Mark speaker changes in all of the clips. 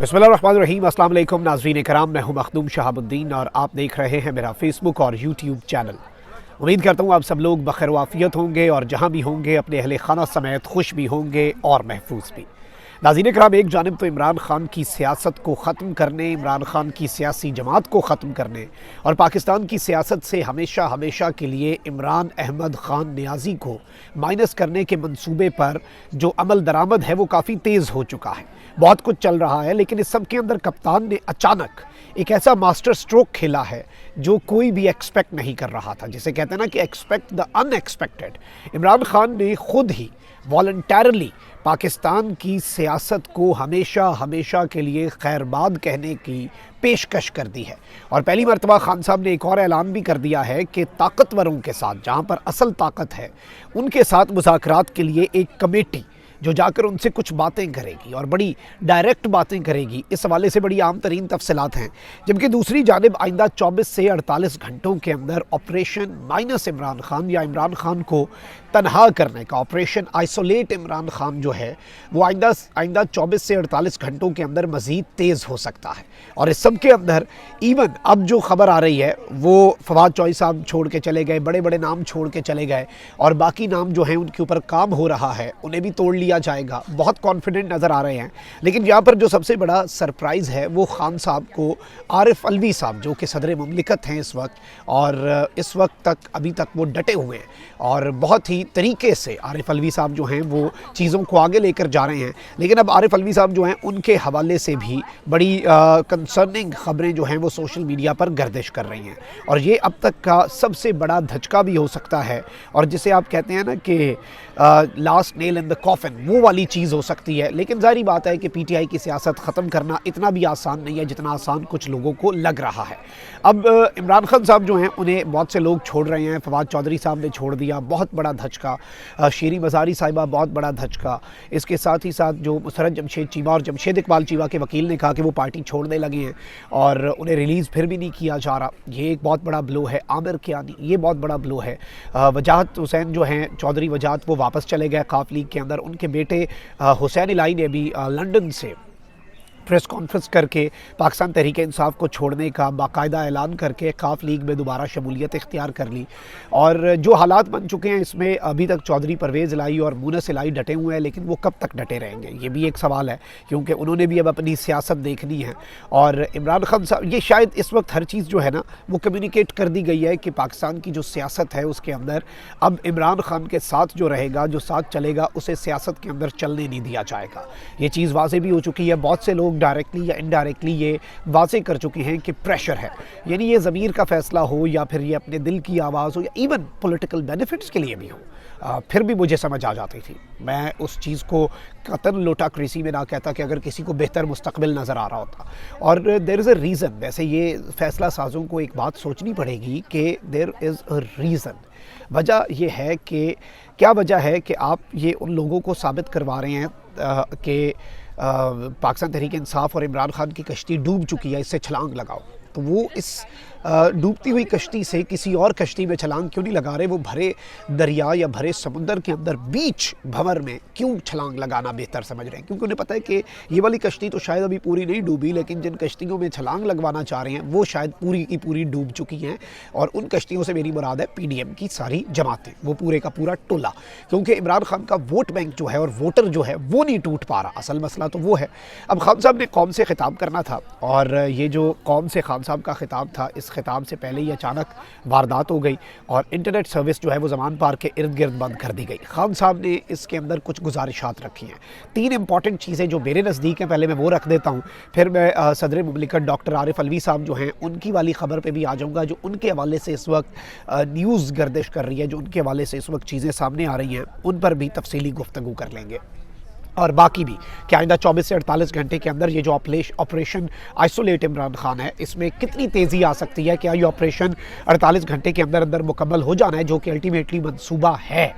Speaker 1: बिस्मिल्लाहिर्रहमानिर्रहीम। अस्सलाम वालेकुम नाज़रीन कराम, मैं हूं मखदूम शहाबुद्दीन और आप देख रहे हैं मेरा फेसबुक और यूट्यूब चैनल। उम्मीद करता हूं आप सब लोग बखैर वाफियत होंगे और जहां भी होंगे अपने अहले खाना समेत खुश भी होंगे और महफूज भी। नाज़रीन कराम, एक जानिब तो इमरान खान की सियासत को ख़त्म करने, इमरान खान की सियासी जमात को ख़त्म करने और पाकिस्तान की सियासत से हमेशा हमेशा के लिए इमरान अहमद ख़ान नियाज़ी को माइनस करने के मंसूबे पर जो अमल दरामद है वो काफ़ी तेज़ हो चुका है। बहुत कुछ चल रहा है, लेकिन इस सब के अंदर कप्तान ने अचानक एक ऐसा मास्टर स्ट्रोक खेला है जो कोई भी एक्सपेक्ट नहीं कर रहा था। जिसे कहते हैं ना कि expect the unexpected. Imran Khan ने खुद ही वॉलंटरली पाकिस्तान की सियासत को हमेशा हमेशा के लिए खैरबाद कहने की पेशकश कर दी है। और पहली मरतबा खान साहब ने एक और ऐलान भी कर दिया है कि ताकतवरों के साथ, जहाँ पर असल ताकत है, उनके साथ मुज़ाकरात के लिए एक कमेटी जो जाकर उनसे कुछ बातें करेगी और बड़ी डायरेक्ट बातें करेगी। इस हवाले से बड़ी आम तरीन तफसीलात हैं। जबकि दूसरी जानिब आइंदा 24 से 48 घंटों के अंदर ऑपरेशन माइनस इमरान खान या इमरान खान को तनहा करने का ऑपरेशन आइसोलेट इमरान खान जो है वो आइंदा 24 से 48 घंटों के अंदर मज़ीद तेज़ हो सकता है। और इस सब के अंदर इवन अब जो ख़बर आ रही है वो फवाद चौधरी साहब छोड़ के चले गए, बड़े बड़े नाम छोड़ के चले गए और बाकी नाम जो हैं उनके ऊपर काम हो रहा है, उन्हें भी तोड़ लिया जाएगा। बहुत कॉन्फिडेंट नज़र आ रहे हैं। लेकिन यहाँ पर जो सबसे बड़ा सरप्राइज़ है वो खान साहब को आरिफ अलवी साहब, जो कि सदर मुमलिकत हैं इस वक्त, और इस वक्त तक अभी तक वो डटे हुए हैं और बहुत ही तरीके से आरिफ अलवी साहब जो हैं वो चीज़ों को आगे लेकर जा रहे हैं। लेकिन अब आरिफ अलवी साहब जो हैं उनके हवाले से भी बड़ी कंसर्निंग ख़बरें जो हैं वो सोशल मीडिया पर गर्दिश कर रही हैं और ये अब तक का सबसे बड़ा धचका भी हो सकता है। और जिसे आप कहते हैं ना कि last nail in the coffin, वो वाली चीज़ हो सकती है। लेकिन ज़ाहिर बात है कि पीटीआई की सियासत ख़त्म करना इतना भी आसान नहीं है जितना आसान कुछ लोगों को लग रहा है। अब इमरान खान साहब जो हैं उन्हें बहुत से लोग छोड़ रहे हैं। फवाद चौधरी साहब ने छोड़ दिया, बहुत बड़ा धचका। शीरी मज़ारी साहिबा, बहुत बड़ा धचका। इसके साथ ही साथ जो मुसरत जमशेद चीमा और जमशेद इकबाल चीमा के वकील ने कहा कि वो पार्टी छोड़ने लगे हैं और उन्हें रिलीज़ फिर भी नहीं किया जा रहा। ये एक बहुत बड़ा ब्लो है। आमिर कियानी, ये बहुत बड़ा ब्लो है। वजाहत हुसैन जो हैं, चौधरी वजाहत, वो वापस चले गए काफ लीग के अंदर। उनके बेटे हुसैन इलाई ने भी लंदन से प्रेस कॉन्फ्रेंस करके पाकिस्तान तहरीक इंसाफ को छोड़ने का बाकायदा ऐलान करके काफ लीग में दोबारा शमूलियत इख्तियार कर ली। और जो हालात बन चुके हैं इसमें अभी तक चौधरी परवेज़ इलाई और मुनस इलाई डटे हुए हैं, लेकिन वो कब तक डटे रहेंगे ये भी एक सवाल है, क्योंकि उन्होंने भी अब अपनी सियासत देखनी है। और इमरान खान साहब, ये शायद इस वक्त हर चीज़ जो है ना वो कम्युनिकेट कर दी गई है कि पाकिस्तान की जो सियासत है उसके अंदर अब इमरान खान के साथ जो रहेगा, जो साथ चलेगा, उसे सियासत के अंदर चलने नहीं दिया जाएगा। ये चीज़ वाज़ेह भी हो चुकी है। बहुत से लोग डायरेक्टली या इनडायरेक्टली ये वाज़ेह कर चुके हैं कि प्रेशर है, यानी ये ज़मीर का फ़ैसला हो या फिर ये अपने दिल की आवाज़ हो या इवन पॉलिटिकल बेनिफिट्स के लिए भी हो, फिर भी मुझे समझ आ जाती थी। मैं उस चीज़ को कतन लोटाक्रेसी में ना कहता कि अगर किसी को बेहतर मुस्तकबिल नज़र आ रहा होता। और देयर इज़ अ रीज़न। वैसे ये फ़ैसला साज़ों को एक बात सोचनी पड़ेगी कि देयर इज़ अ रीज़न। वजह यह है कि क्या वजह है कि आप ये उन लोगों को साबित करवा रहे हैं कि पाकिस्तान तहरीक इंसाफ और इमरान खान की कश्ती डूब चुकी है, इससे छलांग लगाओ। तो वो इस डूबती हुई कश्ती से किसी और कश्ती में छलांग क्यों नहीं लगा रहे? वो भरे दरिया या भरे समुद्र के अंदर बीच भंवर में क्यों छलांग लगाना बेहतर समझ रहे हैं? क्योंकि उन्हें पता है कि ये वाली कश्ती तो शायद अभी पूरी नहीं डूबी, लेकिन जिन कश्तियों में छलांग लगवाना चाह रहे हैं वो शायद पूरी की पूरी डूब चुकी हैं। और उन कश्तियों से मेरी मुराद है पीडीएम की सारी जमातें, वो पूरे का पूरा टोला। क्योंकि इमरान खान का वोट बैंक जो है और वोटर जो है वो नहीं टूट पा रहा। असल मसला तो वो है। अब खान साहब ने कौम से खिताब करना था और ये जो कौम से खान साहब का खिताब था, इस खिताब से पहले ही अचानक वारदात हो गई और इंटरनेट सर्विस जो है वो ज़मान पार्क के इर्द गिर्द बंद कर दी गई। खान साहब ने इसके अंदर कुछ गुजारिशात रखी हैं। 3 इंपॉर्टेंट चीज़ें जो मेरे नज़दीक हैं, पहले मैं वो रख देता हूँ, फिर मैं सदर मुमलिकत डॉक्टर आरिफ अलवी साहब जो हैं उनकी वाली ख़बर पे भी आ जाऊँगा, जो उनके हवाले से इस वक्त न्यूज़ गर्दिश कर रही है, जो उनके हवाले से इस वक्त चीज़ें सामने आ रही हैं, उन पर भी तफसीली गुफ्तगू कर लेंगे। और बाकी भी कि आइंदा 24 से 48 घंटे के अंदर ये जो ऑपरेशन आइसोलेट इमरान खान है, इसमें कितनी तेज़ी आ सकती है? क्या ये ऑपरेशन 48 घंटे के अंदर अंदर मुकम्मल हो जाना है, जो कि अल्टीमेटली मंसूबा है?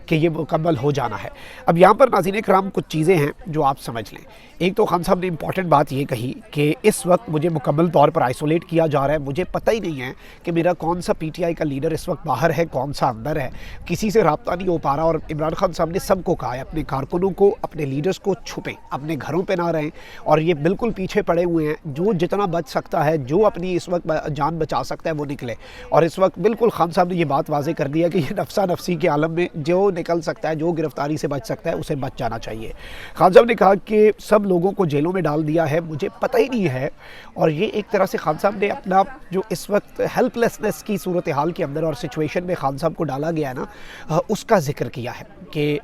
Speaker 1: کہ یہ مکمل ہو جانا ہے۔ اب یہاں پر ناظرین کرام کچھ چیزیں ہیں جو آپ سمجھ لیں۔ ایک تو خان صاحب نے امپورٹنٹ بات یہ کہی کہ اس وقت مجھے مکمل طور پر آئسولیٹ کیا جا رہا ہے، مجھے پتہ ہی نہیں ہے کہ میرا کون سا پی ٹی آئی کا لیڈر اس وقت باہر ہے، کون سا اندر ہے، کسی سے رابطہ نہیں ہو پا رہا۔ اور عمران خان صاحب نے سب کو کہا ہے اپنے کارکنوں کو، اپنے لیڈرز کو چھپیں، اپنے گھروں پہ نہ رہیں اور یہ بالکل پیچھے پڑے ہوئے ہیں، جو جتنا بچ سکتا ہے، جو اپنی اس وقت جان بچا سکتا ہے وہ نکلے۔ اور اس وقت بالکل خان صاحب نے یہ بات واضح کر دیا کہ یہ نفسا نفسی کے عالم میں جو نکل سکتا ہے، جو گرفتاری سے بچ سکتا ہے اسے بچ جانا چاہیے۔ خان صاحب نے کہا کہ سب لوگوں کو جیلوں میں ڈال دیا ہے، مجھے پتہ ہی نہیں ہے۔ اور یہ ایک طرح سے خان صاحب نے اپنا جو اس وقت ہیلپ لیسنس کی صورتحال کے اندر اور سچویشن میں خان صاحب کو ڈالا گیا ہے نا، اس کا ذکر کیا ہے کہ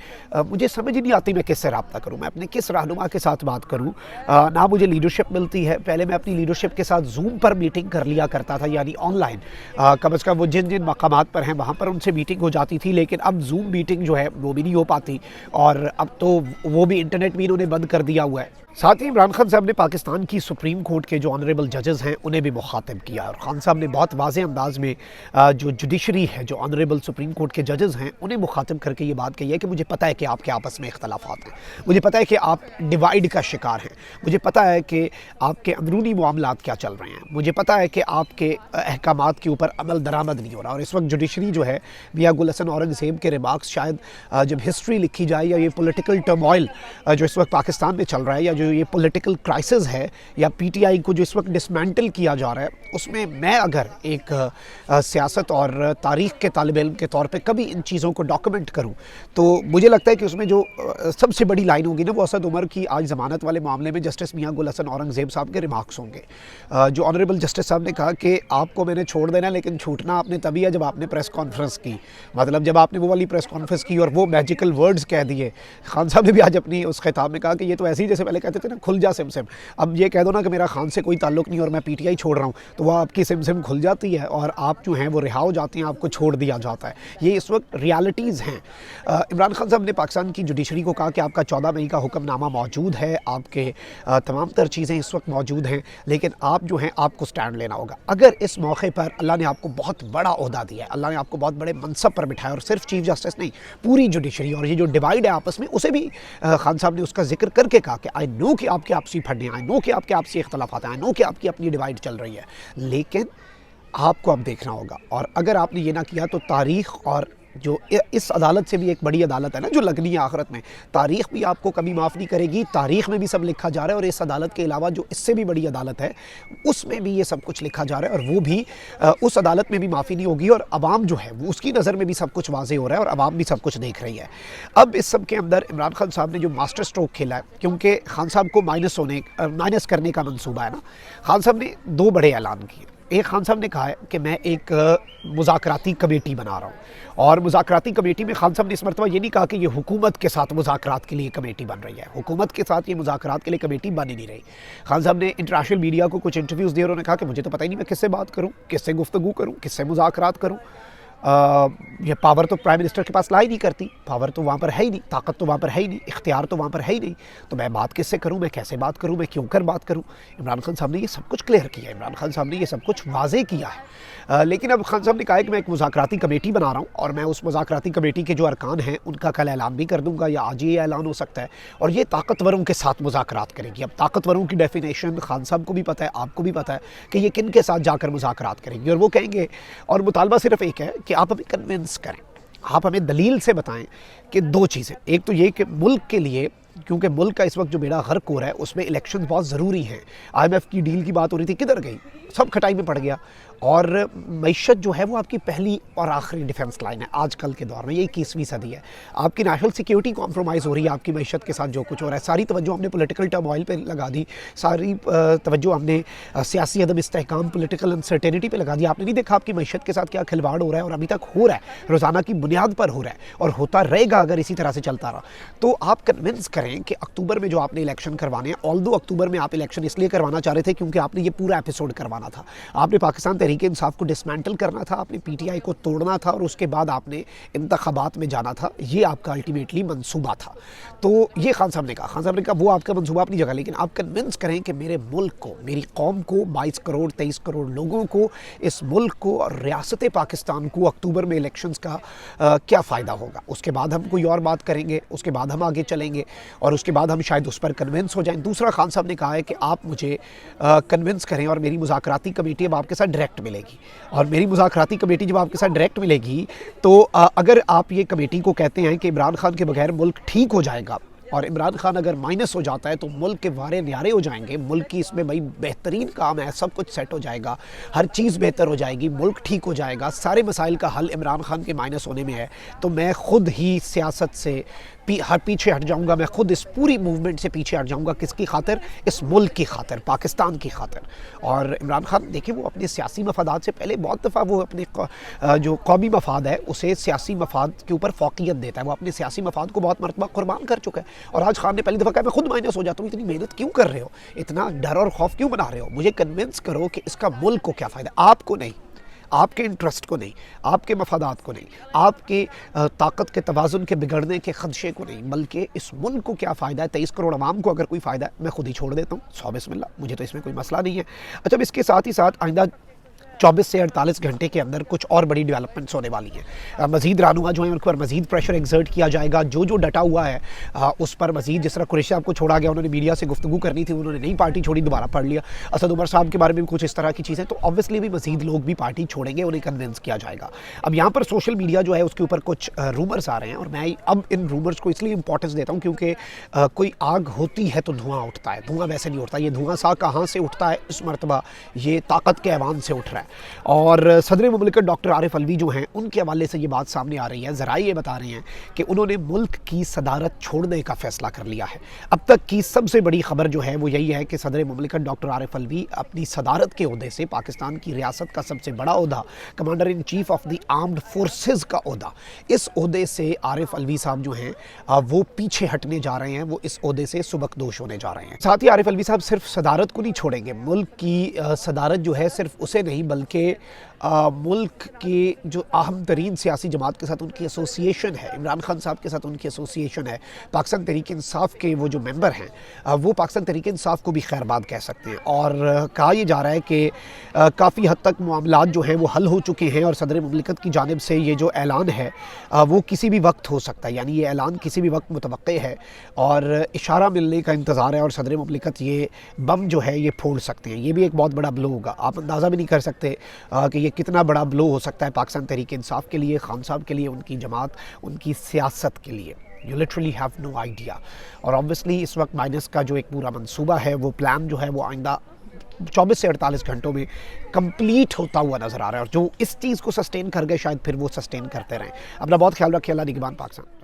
Speaker 1: مجھے سمجھ نہیں آتی میں کس سے رابطہ کروں، میں اپنے کس رہنما کے ساتھ بات کروں، نہ مجھے لیڈرشپ ملتی ہے۔ پہلے میں اپنی لیڈرشپ کے ساتھ زوم پر میٹنگ کر لیا کرتا تھا، یعنی آن لائن، کم از کم وہ جن جن مقامات پر ہیں وہاں پر ان سے میٹنگ ہو جاتی تھی، لیکن اب زوم میٹنگ جو ہے وہ بھی نہیں ہو پاتی، اور اب تو وہ بھی انٹرنیٹ بھی انہوں نے بند کر دیا ہوا ہے۔ ساتھ ہی عمران خان صاحب نے پاکستان کی سپریم کورٹ کے جو آنریبل ججز ہیں انہیں بھی مخاطب کیا، اور خان صاحب نے بہت واضح انداز میں جو جوڈیشری ہے، جو آنریبل سپریم کورٹ کے ججز ہیں انہیں مخاطب کر کے یہ بات کہی ہے کہ مجھے پتہ ہے کہ آپ کے آپس میں اختلافات ہیں، مجھے پتہ ہے کہ آپ ڈیوائیڈ کا شکار ہیں، مجھے پتہ ہے کہ آپ کے اندرونی معاملات کیا چل رہے ہیں، مجھے پتہ ہے کہ آپ کے احکامات کے اوپر عمل درآمد نہیں ہو رہا۔ اور اس وقت جوڈیشری جو ہے، میاں گل حسن اورنگزیب کے ریمارکس شاید جب ہسٹری لکھی جائے، یا یہ پولیٹیکل ٹرموائل جو اس وقت پاکستان میں چل رہا ہے، یا جو یہ پولیٹیکل کرائسس ہے، یا پی ٹی آئی کو جو اس وقت ڈسمینٹل کیا جا رہا ہے، اس میں اگر ایک سیاست اور تاریخ کے طالب علم کے طور پہ کبھی ان چیزوں کو ڈاکومنٹ کروں تو مجھے لگتا ہے کہ اس میں جو سب سے بڑی لائن ہوگی نا، وہ اسد عمر کی آج ضمانت والے معاملے میں جسٹس میاں گل حسن اورنگزیب صاحب کے ریمارکس ہوں گے، جو آنریبل جسٹس صاحب نے کہا کہ آپ کو میں نے چھوڑ دینا، لیکن چھوٹنا آپ نے تبھی ہے جب آپ نے پریس کانفرنس کی، مطلب جب آپ نے وہ والی پریس کانفرنس کی اور وہ میجیکل ورڈز کہہ دیے۔ خان صاحب نے بھی آج اپنی اس خطاب میں کہا کہ یہ تو ایسے ہی جیسے پہلے کہتے تھے نا، کھل جا سم سم، اب یہ کہہ دو نا کہ میرا خان سے کوئی تعلق نہیں اور میں پی ٹی آئی چھوڑ رہا ہوں، تو وہ آپ کی سم سم کھل جاتی ہے اور آپ جو ہیں وہ رہا ہو جاتے ہیں، آپ کو چھوڑ دیا جاتا ہے۔ یہ اس وقت ریالٹیز ہیں۔ عمران خان صاحب نے پاکستان کی جوڈیشری کو کہا کہ آپ کا 14 مئی کا حکم نامہ موجود ہے، آپ کے تمام تر چیزیں اس وقت موجود ہیں، لیکن آپ جو ہیں آپ کو سٹینڈ لینا ہوگا۔ اگر اس موقع پر اللہ نے آپ کو بہت بڑا عہدہ دیا ہے، اللہ نے آپ کو بہت بڑے منصب پر بٹھایا، اور صرف چیف جسٹس نہیں، پوری جوڈیشری، اور یہ جو ڈیوائیڈ ہے آپس میں، اسے بھی خان صاحب نے اس کا ذکر کر کے کہا کہ آئی نو کہ آپ کے آپسی پھڑنے ہیں، آئی نو کہ آپ کے آپسی اختلافات ہیں، آئی نو کہ آپ کی اپنی ڈیوائیڈ چل رہی ہے، لیکن آپ کو اب دیکھنا ہوگا، اور اگر آپ نے یہ نہ کیا تو تاریخ، اور جو اس عدالت سے بھی ایک بڑی عدالت ہے نا جو لگنی ہے آخرت میں، تاریخ بھی آپ کو کبھی معاف نہیں کرے گی، تاریخ میں بھی سب لکھا جا رہا ہے، اور اس عدالت کے علاوہ جو اس سے بھی بڑی عدالت ہے اس میں بھی یہ سب کچھ لکھا جا رہا ہے، اور وہ بھی اس عدالت میں بھی معافی نہیں ہوگی، اور عوام جو ہے وہ اس کی نظر میں بھی سب کچھ واضح ہو رہا ہے، اور عوام بھی سب کچھ دیکھ رہی ہے۔ اب اس سب کے اندر عمران خان صاحب نے جو ماسٹر سٹروک کھیلا ہے، کیونکہ خان صاحب کو مائنس کرنے کا منصوبہ ہے نا، خان صاحب نے دو بڑے اعلان کیے۔ ایک، خان صاحب نے کہا ہے کہ میں ایک مذاکراتی کمیٹی بنا رہا ہوں، اور مذاکراتی کمیٹی میں خان صاحب نے اس مرتبہ یہ نہیں کہا کہ یہ حکومت کے ساتھ مذاکرات کے لیے کمیٹی بن رہی ہے، حکومت کے ساتھ یہ مذاکرات کے لیے کمیٹی بن ہی نہیں رہی۔ خان صاحب نے انٹرنیشنل میڈیا کو کچھ انٹرویوز دیے، اور انہوں نے کہا کہ مجھے تو پتہ ہی نہیں میں کس سے بات کروں، کس سے گفتگو کروں، کس سے مذاکرات کروں، یہ پاور تو پرائم منسٹر کے پاس لا ہی نہیں کرتی، پاور تو وہاں پر ہے ہی نہیں، طاقت تو وہاں پر ہے ہی نہیں، اختیار تو وہاں پر ہے ہی نہیں، تو میں بات کس سے کروں، میں کیسے بات کروں، میں کیوں کر بات کروں۔ عمران خان صاحب نے یہ سب کچھ کلیئر کیا ہے، عمران خان صاحب نے یہ سب کچھ واضح کیا ہے، لیکن اب خان صاحب نے کہا ہے کہ میں ایک مذاکراتی کمیٹی بنا رہا ہوں، اور میں اس مذاکراتی کمیٹی کے جو ارکان ہیں ان کا کل اعلان بھی کر دوں گا، یا آج ہی یہ اعلان ہو سکتا ہے، اور یہ طاقتوروں کے ساتھ مذاکرات کرے گی۔ اب طاقتوروں کی ڈیفینیشن خان صاحب کو بھی پتہ ہے، آپ کو بھی پتہ ہے کہ یہ کن کے ساتھ جا کر مذاکرات کریں گی، اور وہ کہیں گے، اور مطالبہ صرف ایک ہے کہ آپ ہمیں کنونس کریں، آپ ہمیں دلیل سے بتائیں کہ دو چیزیں، ایک تو یہ کہ ملک کے لیے، کیونکہ ملک کا اس وقت جو بیڑا غرق ہو رہا ہے اس میں الیکشن بہت ضروری ہیں، آئی ایم ایف کی ڈیل کی بات ہو رہی تھی، کدھر گئی، سب کھٹائی میں پڑ گیا، اور معیشت جو ہے وہ آپ کی پہلی اور آخری ڈیفنس لائن ہے آج کل کے دور میں، یہ 21ویں صدی ہے، آپ کی نیشنل سیکیورٹی کمپرومائز ہو رہی ہے آپ کی معیشت کے ساتھ جو کچھ ہو رہا ہے، ساری توجہ ہم نے پولیٹیکل ٹرموائل پہ لگا دی، ساری توجہ ہم نے سیاسی عدم استحکام، پولیٹیکل انسرٹینٹی پہ لگا دی، آپ نے نہیں دیکھا آپ کی معیشت کے ساتھ کیا کھلواڑ ہو رہا ہے، اور ابھی تک ہو رہا ہے، روزانہ کی بنیاد پر ہو رہا ہے، اور ہوتا رہے گا اگر اسی طرح سے چلتا رہا۔ تو آپ کنونس کریں کہ اکتوبر میں جو آپ نے الیکشن کروانے ہیں، آلدو اکتوبر میں آپ الیکشن اس لیے کروانا چاہ رہے تھے کیونکہ آپ نے یہ پورا ایپیسوڈ کروانا करवाना था, आपने पाकिस्तान तहरीक इंसाफ को डिसमेंटल करना था, आपने PTI को तोड़ना था और उसके बाद आपने इंतखाबात में जाना था। ये आपका अल्टीमेटली मंसूबा था। तो ये खान साहब ने कहा वो आपका मंसूबा अपनी जगह, लेकिन आप कन्विंस करें कि मेरे मुल्क को, मेरी कौम को, 22 करोड़ 23 करोड़ लोगों को, इस मुल्क को और रियासत पाकिस्तान को अक्टूबर में इलेक्शंस का क्या फ़ायदा होगा। उसके बाद हम कोई और बात करेंगे, उसके बाद हम आगे चलेंगे और उसके बाद हम शायद उस पर कन्विंस हो जाएं। दूसरा, खान साहब ने कहा है कि आप मुझे कन्विंस करें और मेरी मुज़ाकराती कमेटी अब आपके साथ डायरेक्ट मिलेगी, और मेरी मुज़ाकराती कमेटी जब आपके साथ डायरेक्ट मिलेगी तो अगर आप ये कमेटी को कहते हैं कि इमरान खान के बगैर मुल्क ठीक हो जाएगा और इमरान खान अगर माइनस हो जाता है तो मुल्क के वारे न्यारे हो जाएंगे, मुल्क की इसमें भाई बेहतरीन काम है, सब कुछ सेट हो जाएगा, हर चीज़ बेहतर हो जाएगी, मुल्क ठीक हो जाएगा, सारे मसाइल का हल इमरान खान के माइनस होने में है, तो मैं ख़ुद ही सियासत से पीछे हट जाऊंगा, मैं खुद इस पूरी मूवमेंट से पीछे हट जाऊंगा। किसकी खातिर? इस मुल्क की खातिर, पाकिस्तान की खातिर। और इमरान खान देखिए, वो अपने सियासी मफादात से पहले बहुत दफ़ा वो अपने जो कौमी मफाद है उसे सियासी मफाद के ऊपर फ़ौक़ियत देता है, वो अपने सियासी मफाद को बहुत मरतबा कुर्बान कर चुका है। और आज खान ने पहली दफ़ा कहा मैं खुद माइनस हो जाता हूँ, इतनी मेहनत क्यों कर रहे हो, इतना डर और खौफ क्यों बना रहे हो, मुझे कन्विंस करो कि इसका मुल्क को क्या फ़ायदा, आपको नहीं, आपके इंटरेस्ट को नहीं, आपके मफादात को नहीं, आपके ताकत के तवाज़ुन के बिगड़ने के खदशे को नहीं, बल्कि इस मुल्क को क्या फ़ायदा है। 23 करोड़ आवाम को अगर कोई फ़ायदा है, मैं खुद ही छोड़ देता हूँ, सौ बिस्मिल्लाह, मुझे तो इसमें कोई मसला नहीं है। अच्छा, अब इसके साथ ही साथ आइंदा 24 से 48 घंटे के अंदर कुछ और बड़ी डेवलपमेंट्स होने वाली हैं। मज़ीद रहनुमा जो है उनके पर मज़ीद प्रेशर एक्सर्ट किया जाएगा, जो डटा हुआ है उस पर मज़ीद, जिस तरह कुरैशी साहब को छोड़ा गया, उन्होंने मीडिया से गुफ्तगू करनी थी, उन्होंने नई पार्टी छोड़ी, दोबारा पढ़ लिया। असद उमर साहब के बारे में भी कुछ इस तरह की चीज़ें, तो ऑब्वियसली भी मज़ीद लोग भी पार्टी छोड़ेंगे, उन्हें कन्विंस किया जाएगा। अब यहाँ पर सोशल मीडिया जो है उसके ऊपर कुछ रूमर्स आ रहे हैं, और मैं अब इन रूमर्स को इसलिए इंपॉर्टेंस देता हूँ क्योंकि कोई आग होती है तो धुआं उठता है, धुआं वैसे नहीं उठता। ये धुआं सा कहाँ से उठता है इस मरतबा, ये ताकत के ऐवान से उठ रहा है। और सदर मुमलिकत डॉक्टर आरिफ अलवी जो हैं उनके हवाले से ये बात सामने आ रही है, ज़राए ये बता रहे हैं कि उन्होंने मुल्क की सदारत छोड़ने का फ़ैसला कर लिया है। अब तक की सबसे बड़ी खबर जो है वो यही है कि सदर मुमलिकत डॉक्टर आरिफ अलवी अपनी सदारत के ओहदे से, पाकिस्तान की रियासत का सबसे बड़ा ओहदा, commander in chief of the armed forces का ओहदा, इस ओहदे से आरिफ अलवी साहब जो हैं वो पीछे हटने जा रहे हैं, वो इस ओहदे से सुबकदोश होने जा रहे हैं। साथ ही आरिफ अलवी साहब सिर्फ सदारत को नहीं छोड़ेंगे, मुल्क की सदारत जो है सिर्फ उसे नहीं, बल्कि मुल्क के जो अहम तरीन सियासी जमात के साथ उनकी एसोसिएशन है, इमरान खान साहब के साथ उनकी एसोसिएशन है, पाकिस्तान तहरीक इंसाफ के वो जो मेंबर हैं वो पाकिस्तान तहरीक इंसाफ को भी खैरबाद कह सकते हैं। और कहा यह जा रहा है कि काफ़ी हद तक मामलात जो हैं वो हल हो चुके हैं, और सदर मुमलिकत की जानिब से ये जो ऐलान है वो किसी भी वक्त हो सकता है, यानी ये ऐलान किसी भी वक्त मुतवक्के है और इशारा मिलने का इंतज़ार है, और सदर मुमलिकत ये बम जो है ये फोड़ सकते हैं। ये भी एक बहुत बड़ा ब्लो होगा, आप अंदाज़ा भी नहीं कर सकते कि ये कितना बड़ा ब्लो हो सकता है पाकिस्तान तहरीक इंसाफ के लिए, खान साहब के लिए, उनकी जमात, उनकी सियासत के लिए। You literally have no idea. और ऑब्वियसली इस वक्त माइनस का जो एक पूरा मंसूबा है, वो प्लान जो है वो आइंदा 24 से 48 घंटों में कंप्लीट होता हुआ नज़र आ रहा है, और जो इस चीज़ को सस्टेन कर गए शायद फिर वो सस्टेन करते रहें। अपना बहुत ख्याल रखिए। अल्लाह निगहबान पाकिस्तान।